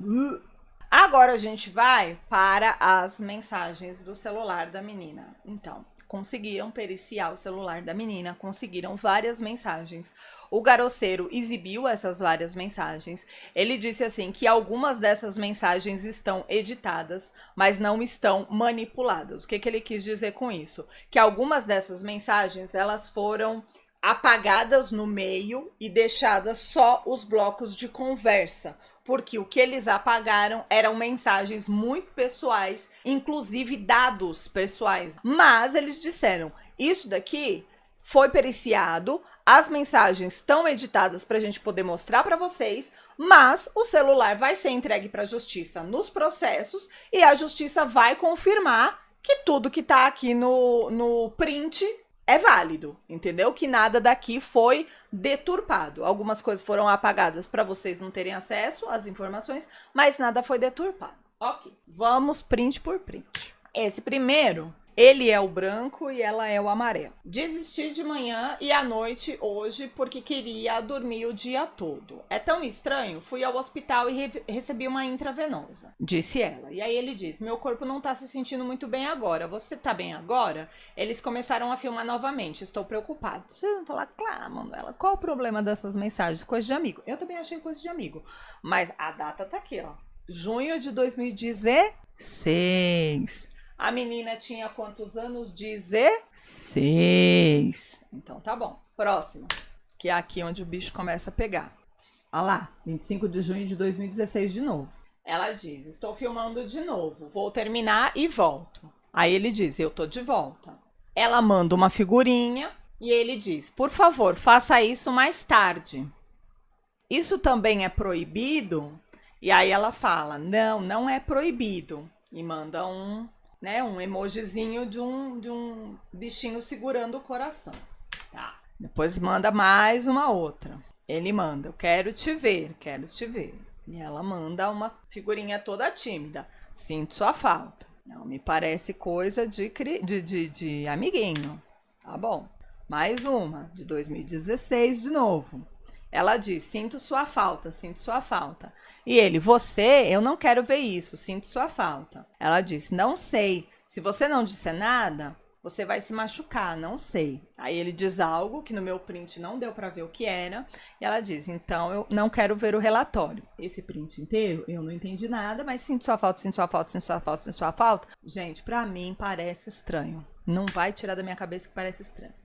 Agora a gente vai para as mensagens do celular da menina. Então, conseguiram periciar o celular da menina, conseguiram várias mensagens. O garoceiro exibiu essas várias mensagens. Ele disse assim que algumas dessas mensagens estão editadas, mas não estão manipuladas. O que ele quis dizer com isso? Que algumas dessas mensagens, elas foram apagadas no meio e deixadas só os blocos de conversa, porque o que eles apagaram eram mensagens muito pessoais, inclusive dados pessoais. Mas eles disseram, isso daqui foi periciado, as mensagens estão editadas para a gente poder mostrar para vocês, mas o celular vai ser entregue para a justiça nos processos e a justiça vai confirmar que tudo que está aqui no print é válido, entendeu? Que nada daqui foi deturpado. Algumas coisas foram apagadas para vocês não terem acesso às informações, mas nada foi deturpado. Ok, vamos print por print. Esse primeiro Ele é o branco e ela é o amarelo. Desisti de manhã e à noite hoje porque queria dormir o dia todo. É tão estranho, fui ao hospital e recebi uma intravenosa, disse ela. E aí ele diz, meu corpo não tá se sentindo muito bem agora. Você tá bem agora? Eles começaram a filmar novamente, estou preocupado. Vocês vão falar, claro, Manuela, qual o problema dessas mensagens? Coisa de amigo. Eu também achei coisa de amigo. Mas a data tá aqui, ó. Junho de 2016. A menina tinha quantos anos? 16. Então tá bom. Próximo. Que é aqui onde o bicho começa a pegar. Olha lá, 25 de junho de 2016 de novo. Ela diz, estou filmando de novo. Vou terminar e volto. Aí ele diz, eu tô de volta. Ela manda uma figurinha e ele diz, por favor, faça isso mais tarde. Isso também é proibido? E aí ela fala, não, não é proibido. E manda um emojizinho de um bichinho segurando o coração. Tá. Depois manda mais uma outra. Ele manda, eu quero te ver, quero te ver. E ela manda uma figurinha toda tímida. Sinto sua falta. Não me parece coisa de amiguinho. Tá bom. Mais uma, de 2016 de novo. Ela diz, sinto sua falta, sinto sua falta. E ele, você, eu não quero ver isso, sinto sua falta. Ela diz, não sei, se você não disser nada, você vai se machucar, não sei. Aí ele diz algo que no meu print não deu pra ver o que era. E ela diz, então eu não quero ver o relatório. Esse print inteiro, eu não entendi nada, mas sinto sua falta, sinto sua falta, sinto sua falta, sinto sua falta. Gente, pra mim parece estranho. Não vai tirar da minha cabeça que parece estranho.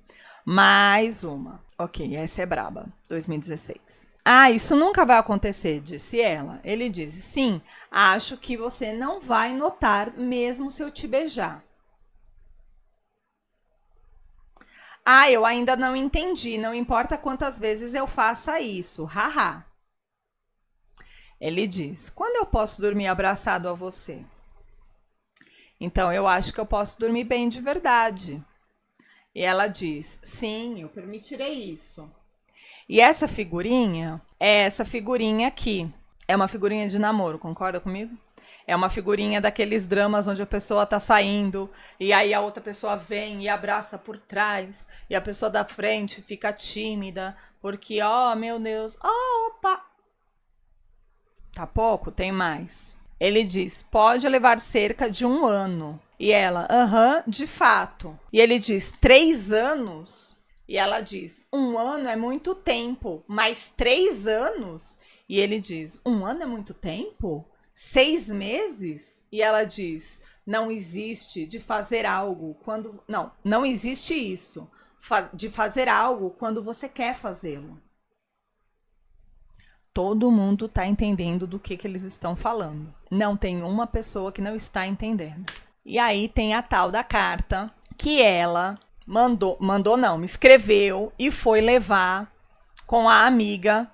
Mais uma. Ok, essa é braba. 2016. Ah, isso nunca vai acontecer, disse ela. Ele disse, sim, acho que você não vai notar mesmo se eu te beijar. Ah, eu ainda não entendi. Não importa quantas vezes eu faça isso. Haha. Ele diz, quando eu posso dormir abraçado a você? Então, eu acho que eu posso dormir bem de verdade. E ela diz, sim, eu permitirei isso. E essa figurinha é essa figurinha aqui. É uma figurinha de namoro, concorda comigo? É uma figurinha daqueles dramas onde a pessoa tá saindo e aí a outra pessoa vem e abraça por trás e a pessoa da frente fica tímida porque, ó, meu Deus, opa. Tá pouco? Tem mais. Ele diz, pode levar cerca de 1 ano. E ela, de fato. E ele diz, 3 anos? E ela diz, 1 ano é muito tempo, mas 3 anos? E ele diz, 1 ano é muito tempo? 6 meses? E ela diz, não existe de fazer algo quando... Não existe isso, de fazer algo quando você quer fazê-lo. Todo mundo está entendendo do que eles estão falando. Não tem uma pessoa que não está entendendo. E aí tem a tal da carta que ela me escreveu e foi levar com a amiga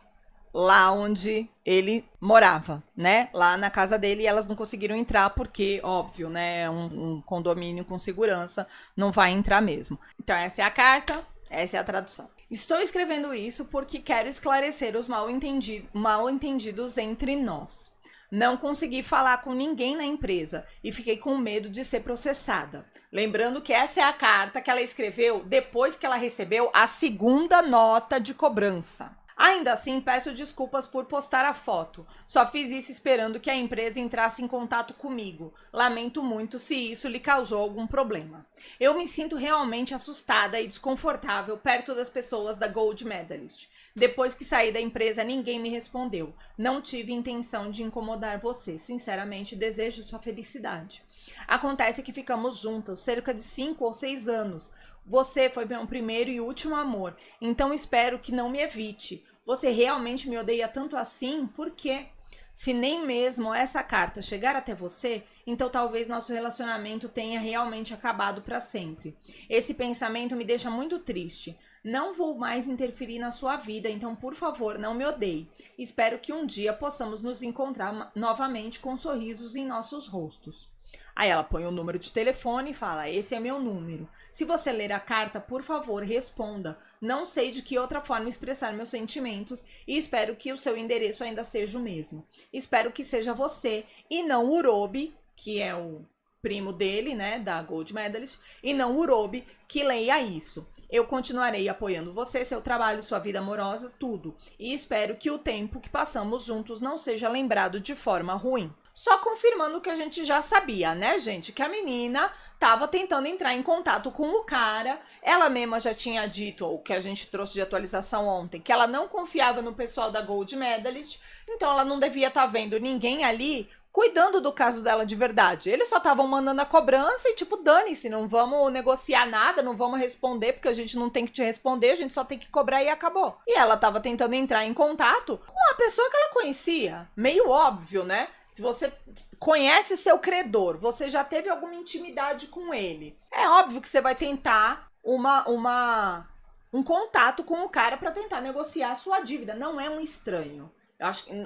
lá onde ele morava, né? Lá na casa dele, e elas não conseguiram entrar porque, óbvio, né? Um condomínio com segurança não vai entrar mesmo. Então essa é a carta, essa é a tradução. Estou escrevendo isso porque quero esclarecer os mal-entendidos entre nós. Não consegui falar com ninguém na empresa e fiquei com medo de ser processada. Lembrando que essa é a carta que ela escreveu depois que ela recebeu a 2ª nota de cobrança. Ainda assim, peço desculpas por postar a foto. Só fiz isso esperando que a empresa entrasse em contato comigo. Lamento muito se isso lhe causou algum problema. Eu me sinto realmente assustada e desconfortável perto das pessoas da Gold Medalist. Depois que saí da empresa, ninguém me respondeu. Não tive intenção de incomodar você. Sinceramente, desejo sua felicidade. Acontece que ficamos juntas cerca de 5 ou 6 anos. Você foi meu primeiro e último amor, então espero que não me evite. Você realmente me odeia tanto assim? Por quê? Se nem mesmo essa carta chegar até você, então talvez nosso relacionamento tenha realmente acabado para sempre. Esse pensamento me deixa muito triste. Não vou mais interferir na sua vida, então por favor, não me odeie. Espero que um dia possamos nos encontrar novamente com sorrisos em nossos rostos. Aí ela põe o número de telefone e fala, esse é meu número. Se você ler a carta, por favor, responda. Não sei de que outra forma expressar meus sentimentos e espero que o seu endereço ainda seja o mesmo. Espero que seja você e não o Urobi, que é o primo dele, né, da Gold Medalist, e não Urobi, que leia isso. Eu continuarei apoiando você, seu trabalho, sua vida amorosa, tudo. E espero que o tempo que passamos juntos não seja lembrado de forma ruim. Só confirmando o que a gente já sabia, né, gente? Que a menina tava tentando entrar em contato com o cara. Ela mesma já tinha dito, o que a gente trouxe de atualização ontem, que ela não confiava no pessoal da Gold Medalist. Então ela não devia estar vendo ninguém ali cuidando do caso dela de verdade. Eles só estavam mandando a cobrança e tipo, dane-se, não vamos negociar nada, não vamos responder, porque a gente não tem que te responder, a gente só tem que cobrar e acabou. E ela tava tentando entrar em contato com a pessoa que ela conhecia. Meio óbvio, né? Se você conhece seu credor, você já teve alguma intimidade com ele, é óbvio que você vai tentar um contato com o cara para tentar negociar a sua dívida. Não é um estranho.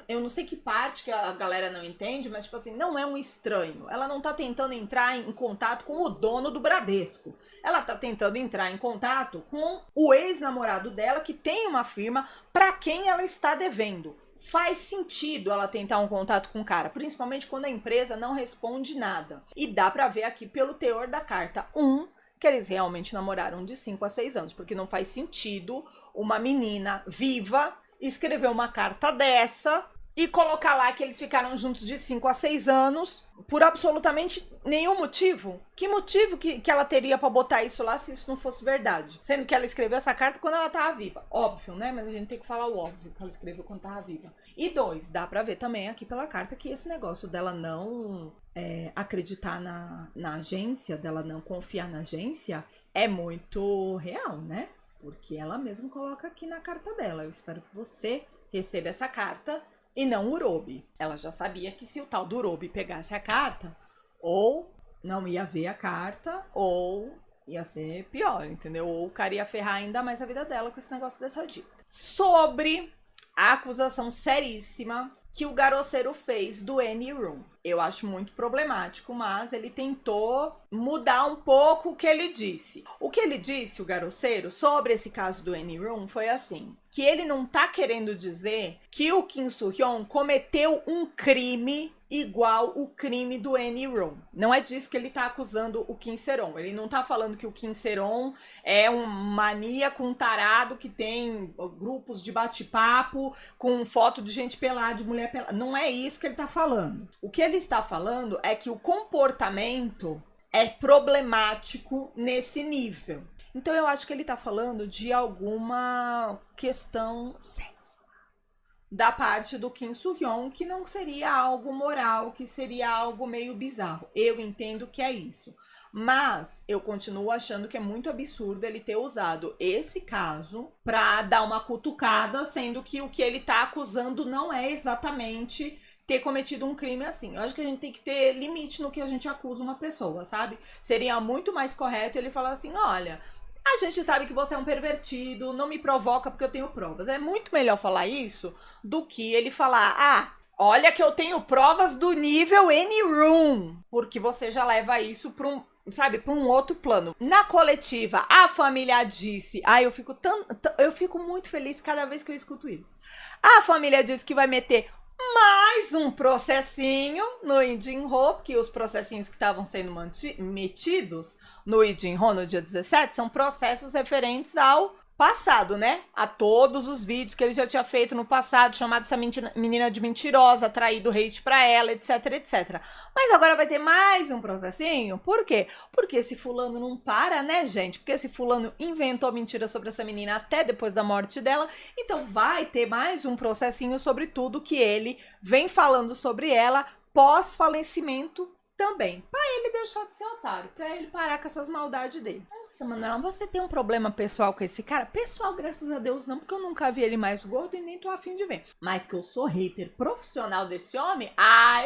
Eu não sei que parte que a galera não entende, mas tipo assim, não é um estranho. Ela não tá tentando entrar em contato com o dono do Bradesco. Ela tá tentando entrar em contato com o ex-namorado dela, que tem uma firma para quem ela está devendo. Faz sentido ela tentar um contato com o cara, principalmente quando a empresa não responde nada. E dá pra ver aqui pelo teor da carta 1 que eles realmente namoraram de 5 a 6 anos, porque não faz sentido uma menina viva escrever uma carta dessa e colocar lá que eles ficaram juntos de 5 a 6 anos por absolutamente nenhum motivo. Que motivo que ela teria pra botar isso lá se isso não fosse verdade? Sendo que ela escreveu essa carta quando ela tava viva. Óbvio, né? Mas a gente tem que falar o óbvio, que ela escreveu quando tava viva. E 2, dá pra ver também aqui pela carta que esse negócio dela não acreditar na agência, dela não confiar na agência, é muito real, né? Porque ela mesma coloca aqui na carta dela. Eu espero que você receba essa carta e não Urobi. Ela já sabia que se o tal do Urobi pegasse a carta, ou não ia ver a carta, ou ia ser pior, entendeu? Ou o cara ia ferrar ainda mais a vida dela com esse negócio dessa dívida. Sobre a acusação seríssima que o garoceiro fez do N-Room. Eu acho muito problemático, mas ele tentou mudar um pouco o que ele disse. O que ele disse, o garoceiro, sobre esse caso do N-Room foi assim, que ele não tá querendo dizer que o Kim Soo-hyun cometeu um crime igual o crime do N-Room. Não é disso que ele tá acusando o Kim Seron. Ele não tá falando que o Kim Seron é um maníaco, um tarado que tem grupos de bate-papo com foto de gente pelada, de mulher pelada. Não é isso que ele tá falando. O que ele está falando é que o comportamento é problemático nesse nível. Então eu acho que ele tá falando de alguma questão sexual da parte do Kim Soo-hyun, que não seria algo moral, que seria algo meio bizarro. Eu entendo que é isso. Mas eu continuo achando que é muito absurdo ele ter usado esse caso pra dar uma cutucada, sendo que o que ele tá acusando não é exatamente ter cometido um crime assim. Eu acho que a gente tem que ter limite no que a gente acusa uma pessoa, sabe? Seria muito mais correto ele falar assim, olha, a gente sabe que você é um pervertido, não me provoca porque eu tenho provas. É muito melhor falar isso do que ele falar, olha que eu tenho provas do nível N-Room, porque você já leva isso para um outro plano. Na coletiva, a família disse, eu fico muito feliz cada vez que eu escuto isso. A família disse que vai meter mais um processinho no Lee Jin-ho, porque os processinhos que estavam sendo metidos no Lee Jin-ho no dia 17 são processos referentes ao passado, né? A todos os vídeos que ele já tinha feito no passado, chamado essa menina de mentirosa, traído hate pra ela, etc, etc. Mas agora vai ter mais um processinho? Por quê? Porque esse fulano não para, né, gente? Porque esse fulano inventou mentira sobre essa menina até depois da morte dela, então vai ter mais um processinho sobre tudo que ele vem falando sobre ela pós-falecimento também, pra ele deixar de ser otário, pra ele parar com essas maldades dele. Nossa, Manuela, você tem um problema pessoal com esse cara? Pessoal, graças a Deus não, porque eu nunca vi ele mais gordo e nem tô afim de ver. Mas que eu sou hater profissional desse homem?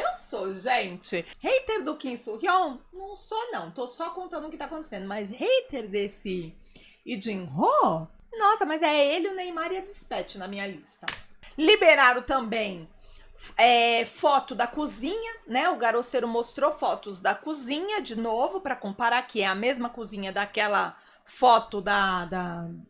Eu sou, gente. Hater do Kim Soo-hyun? Não sou, não. Tô só contando o que tá acontecendo. Mas hater desse Lee Jin-ho? Nossa, mas é ele, o Neymar e a Dispatch na minha lista. Liberaram também foto da cozinha, né? O garoceiro mostrou fotos da cozinha de novo para comparar que é a mesma cozinha daquela foto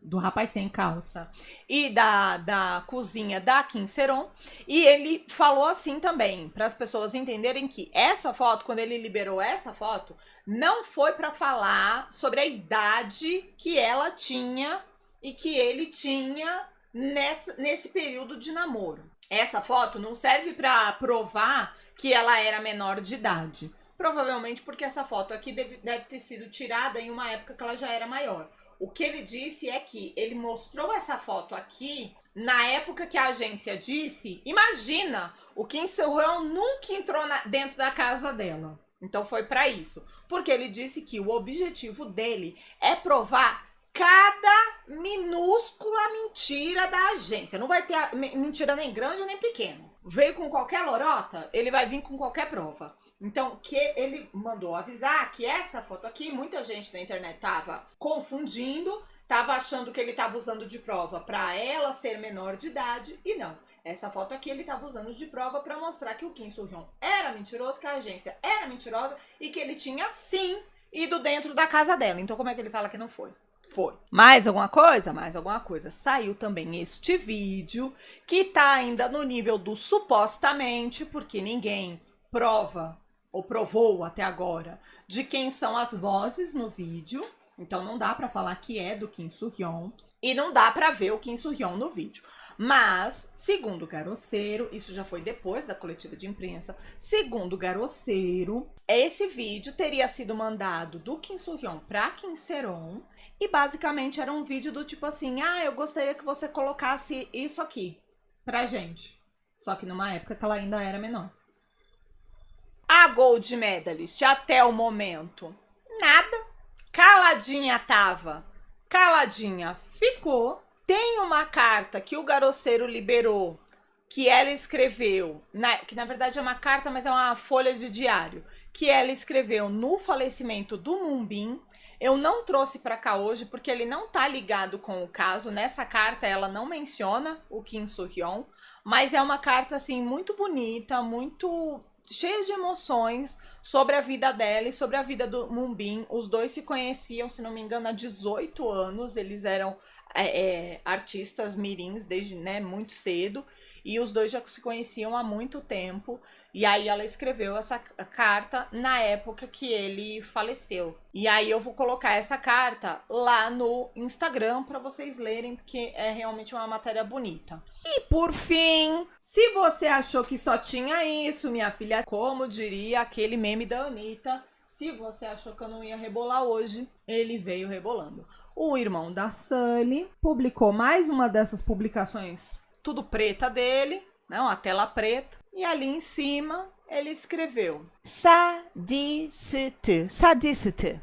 do rapaz sem calça e da cozinha da Kim Seron. E ele falou assim também, para as pessoas entenderem que essa foto, quando ele liberou essa foto, não foi para falar sobre a idade que ela tinha e que ele tinha nesse período de namoro. Essa foto não serve para provar que ela era menor de idade. Provavelmente porque essa foto aqui deve ter sido tirada em uma época que ela já era maior. O que ele disse é que ele mostrou essa foto aqui na época que a agência disse. Imagina, o Kim Soo-hyun nunca entrou dentro da casa dela. Então foi para isso. Porque ele disse que o objetivo dele é provar cada minúscula mentira da agência. Não vai ter mentira nem grande nem pequena. Veio com qualquer lorota, ele vai vir com qualquer prova. Então, que ele mandou avisar que essa foto aqui, muita gente na internet tava confundindo, tava achando que ele tava usando de prova para ela ser menor de idade, e não. Essa foto aqui ele tava usando de prova para mostrar que o Kim Soo-hyun era mentiroso, que a agência era mentirosa e que ele tinha sim ido dentro da casa dela. Então, como é que ele fala que não foi? Foi. Mais alguma coisa? Mais alguma coisa. Saiu também este vídeo, que tá ainda no nível do supostamente, porque ninguém prova ou provou até agora de quem são as vozes no vídeo. Então não dá pra falar que é do Kim Soo-hyun e não dá pra ver o Kim Soo-hyun no vídeo. Mas, segundo o Garosseiro, isso já foi depois da coletiva de imprensa, segundo o Garosseiro, esse vídeo teria sido mandado do Kim Soo-hyun pra Kim Seron e basicamente era um vídeo do tipo assim, eu gostaria que você colocasse isso aqui pra gente. Só que numa época que ela ainda era menor. A Gold Medalist, até o momento, nada. Caladinha tava, caladinha ficou. Tem uma carta que o Garosseiro liberou, que ela escreveu, que na verdade é uma carta, mas é uma folha de diário, que ela escreveu no falecimento do Moonbin. Eu não trouxe para cá hoje porque ele não tá ligado com o caso. Nessa carta ela não menciona o Kim Soo-hyun, mas é uma carta assim muito bonita, muito cheia de emoções sobre a vida dela e sobre a vida do Moonbin. Os dois se conheciam, se não me engano, há 18 anos. Eles eram artistas mirins desde muito cedo. E os dois já se conheciam há muito tempo. E aí ela escreveu essa carta na época que ele faleceu. E aí eu vou colocar essa carta lá no Instagram para vocês lerem, porque é realmente uma matéria bonita. E por fim, se você achou que só tinha isso, minha filha, como diria aquele meme da Anitta, se você achou que eu não ia rebolar hoje, ele veio rebolando. O irmão da Sully publicou mais uma dessas publicações, tudo preta dele, uma tela preta. E ali em cima ele escreveu sadiste, sadista,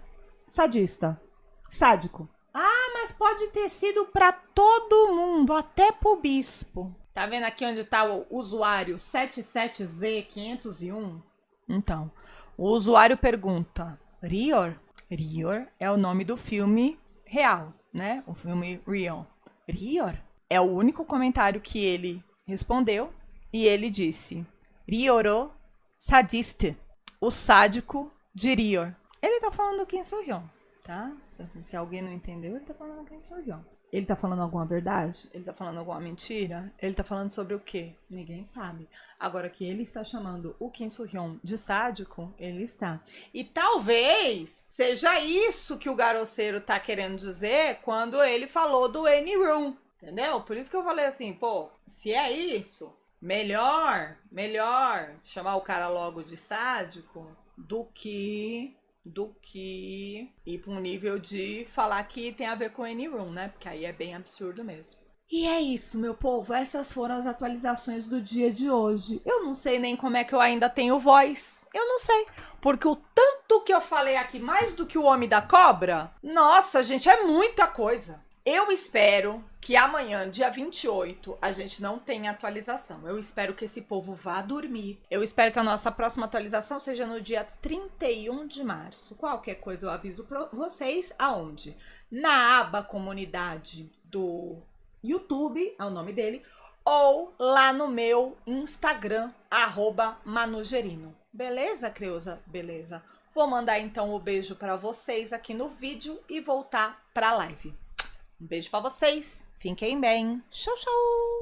sádico. Mas pode ter sido para todo mundo, até pro bispo. Tá vendo aqui onde tá o usuário 77Z501? Então, o usuário pergunta, Rior? Rior é o nome do filme real, né? O filme Rior. Rior? É o único comentário que ele respondeu. E ele disse, Rioro sadiste, o sádico de Rior. Ele tá falando do Kim Soo-hyun, tá? Se alguém não entendeu, ele tá falando do Kim Soo-hyun. Ele tá falando alguma verdade? Ele tá falando alguma mentira? Ele tá falando sobre o quê? Ninguém sabe. Agora que ele está chamando o Kim Soo-hyun de sádico, ele está. E talvez seja isso que o Garosseiro tá querendo dizer quando ele falou do Any Room, entendeu? Por isso que eu falei assim, se é isso... Melhor chamar o cara logo de sádico do que ir para um nível de falar que tem a ver com Any Room, né? Porque aí é bem absurdo mesmo. E é isso, meu povo. Essas foram as atualizações do dia de hoje. Eu não sei nem como é que eu ainda tenho voz. Eu não sei. Porque o tanto que eu falei aqui, mais do que o Homem da Cobra, nossa, gente, é muita coisa. Eu espero que amanhã, dia 28, a gente não tenha atualização. Eu espero que esse povo vá dormir. Eu espero que a nossa próxima atualização seja no dia 31 de março. Qualquer coisa eu aviso pra vocês. Aonde? Na aba comunidade do YouTube, é o nome dele, ou lá no meu Instagram, @manugerino. Beleza, Creuza? Beleza. Vou mandar então o beijo para vocês aqui no vídeo e voltar para a live. Um beijo para vocês. Fiquem bem. Tchau, tchau.